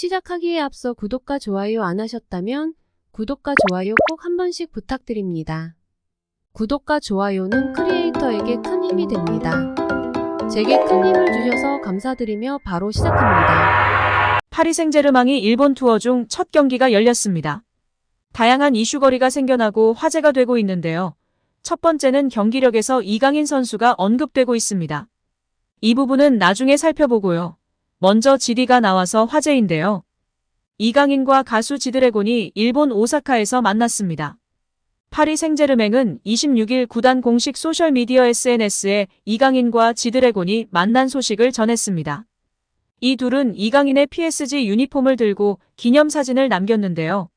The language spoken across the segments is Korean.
시작하기에 앞서 구독과 좋아요 안 하셨다면 구독과 좋아요 꼭 한 번씩 부탁드립니다. 구독과 좋아요는 크리에이터에게 큰 힘이 됩니다. 제게 큰 힘을 주셔서 감사드리며 바로 시작합니다. 파리 생제르맹이 일본 투어 중 첫 경기가 열렸습니다. 다양한 이슈거리가 생겨나고 화제가 되고 있는데요. 첫 번째는 경기력에서 이강인 선수가 언급되고 있습니다. 이 부분은 나중에 살펴보고요. 먼저 GD가 나와서 화제인데요. 이강인과 가수 지드래곤이 일본 오사카에서 만났습니다. 파리 생제르맹은 26일 구단 공식 소셜미디어 SNS에 이강인과 지드래곤이 만난 소식을 전했습니다. 이 둘은 이강인의 PSG 유니폼을 들고 기념사진을 남겼는데요.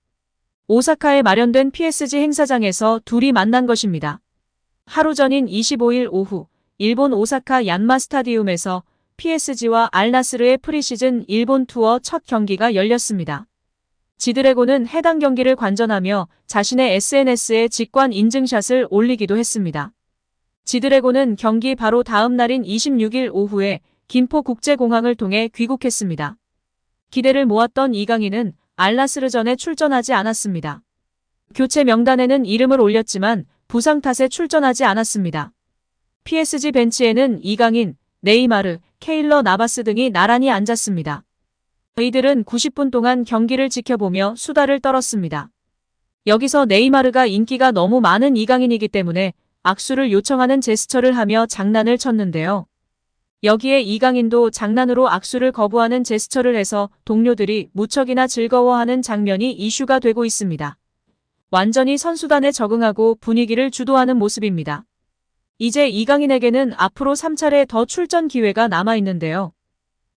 오사카에 마련된 PSG 행사장에서 둘이 만난 것입니다. 하루 전인 25일 오후 일본 오사카 yan마 스타디움에서 PSG와 알나스르의 프리시즌 일본 투어 첫 경기가 열렸습니다. 지드래곤은 해당 경기를 관전하며 자신의 SNS에 직관 인증샷을 올리기도 했습니다. 지드래곤은 경기 바로 다음 날인 26일 오후에 김포국제공항을 통해 귀국했습니다. 기대를 모았던 이강인은 알나스르전에 출전하지 않았습니다. 교체 명단에는 이름을 올렸지만 부상 탓에 출전하지 않았습니다. PSG 벤치에는 이강인, 네이마르, 케일러 나바스 등이 나란히 앉았습니다. 이들은 90분 동안 경기를 지켜보며 수다를 떨었습니다. 여기서 네이마르가 인기가 너무 많은 이강인이기 때문에 악수를 요청하는 제스처를 하며 장난을 쳤는데요. 여기에 이강인도 장난으로 악수를 거부하는 제스처를 해서 동료들이 무척이나 즐거워하는 장면이 이슈가 되고 있습니다. 완전히 선수단에 적응하고 분위기를 주도하는 모습입니다. 이제 이강인에게는 앞으로 3차례 더 출전 기회가 남아있는데요.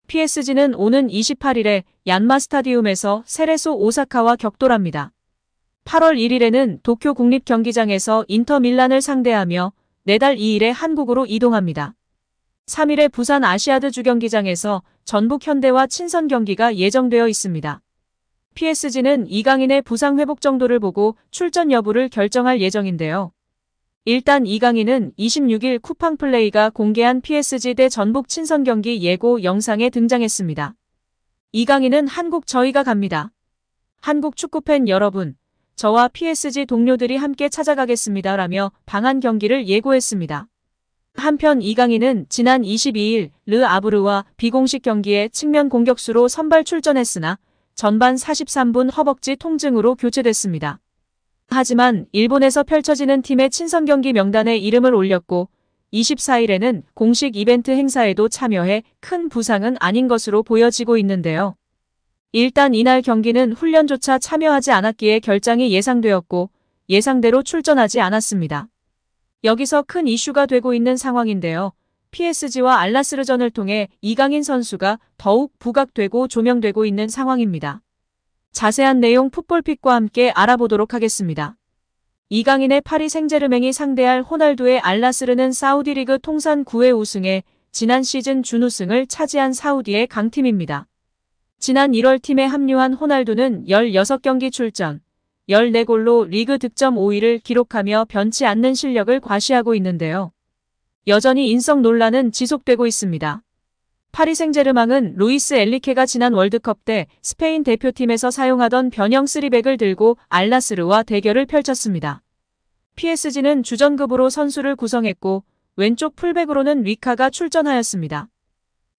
PSG는 오는 28일에 yan마 스타디움에서 세레소 오사카와 격돌합니다. 8월 1일에는 도쿄 국립경기장에서 인터 밀란을 상대하며 내달 2일에 한국으로 이동합니다. 3일에 부산 아시아드 주경기장에서 전북 현대와 친선 경기가 예정되어 있습니다. PSG는 이강인의 부상 회복 정도를 보고 출전 여부를 결정할 예정인데요. 일단 이강인은 26일 쿠팡 플레이가 공개한 PSG 대 전북 친선 경기 예고 영상에 등장했습니다. 이강인은 한국 저희가 갑니다. 한국 축구팬 여러분, 저와 PSG 동료들이 함께 찾아가겠습니다 라며 방한 경기를 예고했습니다. 한편 이강인은 지난 22일 르 아브르와 비공식 경기에 측면 공격수로 선발 출전했으나 전반 43분 허벅지 통증으로 교체됐습니다. 하지만 일본에서 펼쳐지는 팀의 친선 경기 명단에 이름을 올렸고 24일에는 공식 이벤트 행사에도 참여해 큰 부상은 아닌 것으로 보여지고 있는데요. 일단 이날 경기는 훈련조차 참여하지 않았기에 결장이 예상되었고 예상대로 출전하지 않았습니다. 여기서 큰 이슈가 되고 있는 상황인데요. PSG와 알나스르전을 통해 이강인 선수가 더욱 부각되고 조명되고 있는 상황입니다. 자세한 내용 풋볼픽과 함께 알아보도록 하겠습니다. 이강인의 파리 생제르맹이 상대할 호날두의 알나스르는 사우디리그 통산 9회 우승에 지난 시즌 준우승을 차지한 사우디의 강팀입니다. 지난 1월 팀에 합류한 호날두는 16경기 출전, 14골로 리그 득점 5위를 기록하며 변치 않는 실력을 과시하고 있는데요. 여전히 인성 논란은 지속되고 있습니다. 파리 생제르맹은 루이스 엔리케가 지난 월드컵 때 스페인 대표팀에서 사용하던 변형 3백을 들고 알나스르와 대결을 펼쳤습니다. PSG는 주전급으로 선수를 구성했고 왼쪽 풀백으로는 리카가 출전하였습니다.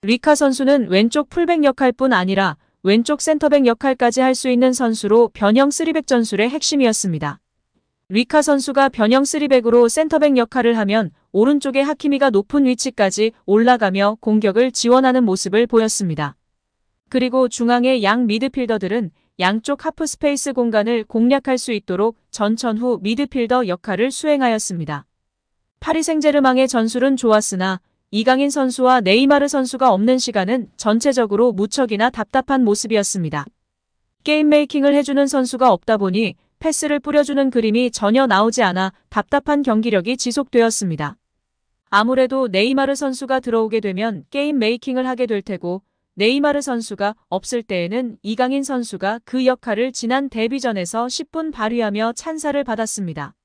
리카 선수는 왼쪽 풀백 역할뿐 아니라 왼쪽 센터백 역할까지 할 수 있는 선수로 변형 3백 전술의 핵심이었습니다. 리카 선수가 변형 3백으로 센터백 역할을 하면 오른쪽에 하키미가 높은 위치까지 올라가며 공격을 지원하는 모습을 보였습니다. 그리고 중앙의 양 미드필더들은 양쪽 하프 스페이스 공간을 공략할 수 있도록 전천후 미드필더 역할을 수행하였습니다. 파리 생제르맹의 전술은 좋았으나 이강인 선수와 네이마르 선수가 없는 시간은 전체적으로 무척이나 답답한 모습이었습니다. 게임 메이킹을 해주는 선수가 없다 보니 패스를 뿌려주는 그림이 전혀 나오지 않아 답답한 경기력이 지속되었습니다. 아무래도 네이마르 선수가 들어오게 되면 게임 메이킹을 하게 될 테고 네이마르 선수가 없을 때에는 이강인 선수가 그 역할을 지난 데뷔전에서 10분 발휘하며 찬사를 받았습니다.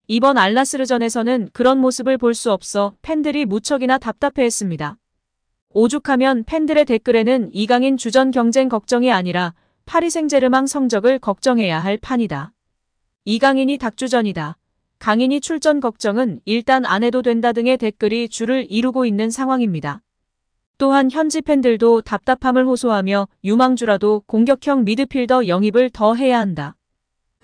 이번 알나스르전에서는 그런 모습을 볼 수 없어 팬들이 무척이나 답답해했습니다. 오죽하면 팬들의 댓글에는 이강인 주전 경쟁 걱정이 아니라 파리 생제르맹 성적을 걱정해야 할 판이다. 이강인이 닭주전이다. 강인이 출전 걱정은 일단 안 해도 된다 등의 댓글이 줄을 이루고 있는 상황입니다. 또한 현지 팬들도 답답함을 호소하며 유망주라도 공격형 미드필더 영입을 더 해야 한다.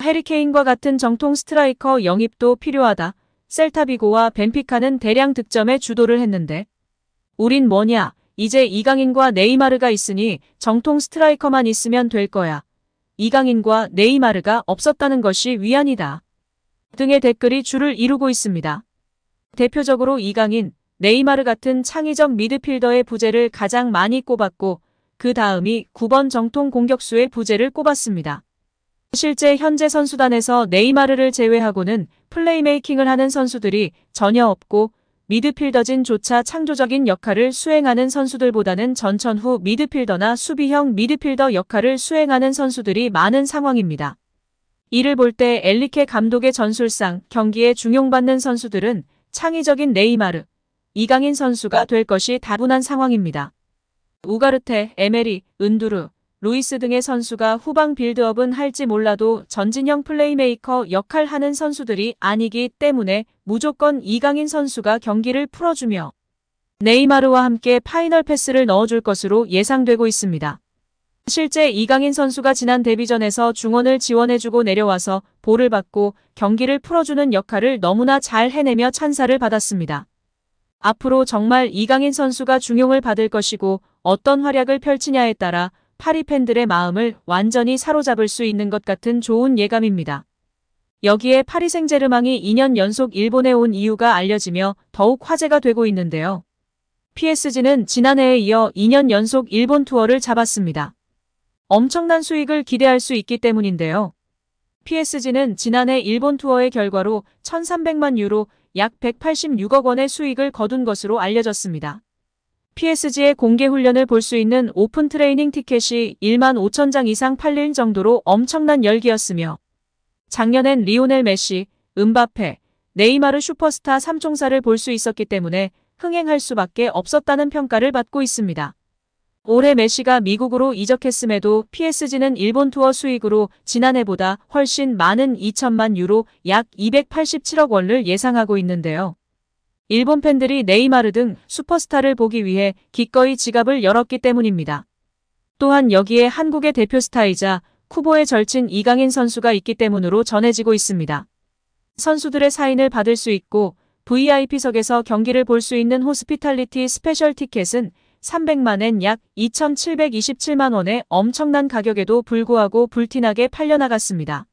해리케인과 같은 정통 스트라이커 영입도 필요하다. 셀타비고와 벤피카는 대량 득점에 주도를 했는데 우린 뭐냐? 이제 이강인과 네이마르가 있으니 정통 스트라이커만 있으면 될 거야. 이강인과 네이마르가 없었다는 것이 위안이다. 등의 댓글이 줄을 이루고 있습니다. 대표적으로 이강인, 네이마르 같은 창의적 미드필더의 부재를 가장 많이 꼽았고 그 다음이 9번 정통 공격수의 부재를 꼽았습니다. 실제 현재 선수단에서 네이마르를 제외하고는 플레이메이킹을 하는 선수들이 전혀 없고 미드필더진조차 창조적인 역할을 수행하는 선수들보다는 전천후 미드필더나 수비형 미드필더 역할을 수행하는 선수들이 많은 상황입니다. 이를 볼 때 엘리케 감독의 전술상 경기에 중용받는 선수들은 창의적인 네이마르, 이강인 선수가 될 것이 다분한 상황입니다. 우가르테, 에메리, 은두르, 루이스 등의 선수가 후방 빌드업은 할지 몰라도 전진형 플레이메이커 역할하는 선수들이 아니기 때문에 무조건 이강인 선수가 경기를 풀어주며 네이마르와 함께 파이널 패스를 넣어줄 것으로 예상되고 있습니다. 실제 이강인 선수가 지난 데뷔전에서 중원을 지원해주고 내려와서 볼을 받고 경기를 풀어주는 역할을 너무나 잘 해내며 찬사를 받았습니다. 앞으로 정말 이강인 선수가 중용을 받을 것이고 어떤 활약을 펼치냐에 따라 파리 팬들의 마음을 완전히 사로잡을 수 있는 것 같은 좋은 예감입니다. 여기에 파리 생제르맹이 2년 연속 일본에 온 이유가 알려지며 더욱 화제가 되고 있는데요. PSG는 지난해에 이어 2년 연속 일본 투어를 잡았습니다. 엄청난 수익을 기대할 수 있기 때문인데요. PSG는 지난해 일본 투어의 결과로 1,300만 유로 약 186억 원의 수익을 거둔 것으로 알려졌습니다. PSG의 공개 훈련을 볼 수 있는 오픈 트레이닝 티켓이 1만 5천 장 이상 팔릴 정도로 엄청난 열기였으며 작년엔 리오넬 메시, 음바페, 네이마르 슈퍼스타 3총사를 볼 수 있었기 때문에 흥행할 수밖에 없었다는 평가를 받고 있습니다. 올해 메시가 미국으로 이적했음에도 PSG는 일본 투어 수익으로 지난해보다 훨씬 많은 2천만 유로 약 287억 원을 예상하고 있는데요. 일본 팬들이 네이마르 등 슈퍼스타를 보기 위해 기꺼이 지갑을 열었기 때문입니다. 또한 여기에 한국의 대표 스타이자 쿠보의 절친 이강인 선수가 있기 때문으로 전해지고 있습니다. 선수들의 사인을 받을 수 있고 VIP석에서 경기를 볼 수 있는 호스피탈리티 스페셜 티켓은 300만엔 약 2,727만 원의 엄청난 가격에도 불구하고 불티나게 팔려나갔습니다.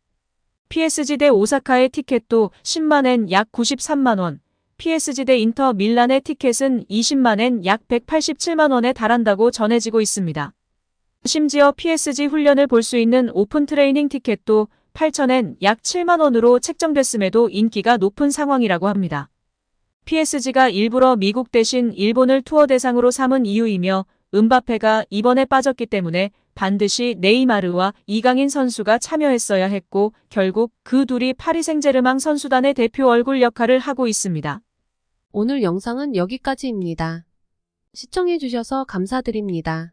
PSG 대 오사카의 티켓도 10만엔 약 93만 원, PSG 대 인터 밀란의 티켓은 20만엔 약 187만 원에 달한다고 전해지고 있습니다. 심지어 PSG 훈련을 볼 수 있는 오픈 트레이닝 티켓도 8,000엔 약 7만 원으로 책정됐음에도 인기가 높은 상황이라고 합니다. PSG가 일부러 미국 대신 일본을 투어 대상으로 삼은 이유이며 음바페가 이번에 빠졌기 때문에 반드시 네이마르와 이강인 선수가 참여했어야 했고 결국 그 둘이 파리 생제르맹 선수단의 대표 얼굴 역할을 하고 있습니다. 오늘 영상은 여기까지입니다. 시청해주셔서 감사드립니다.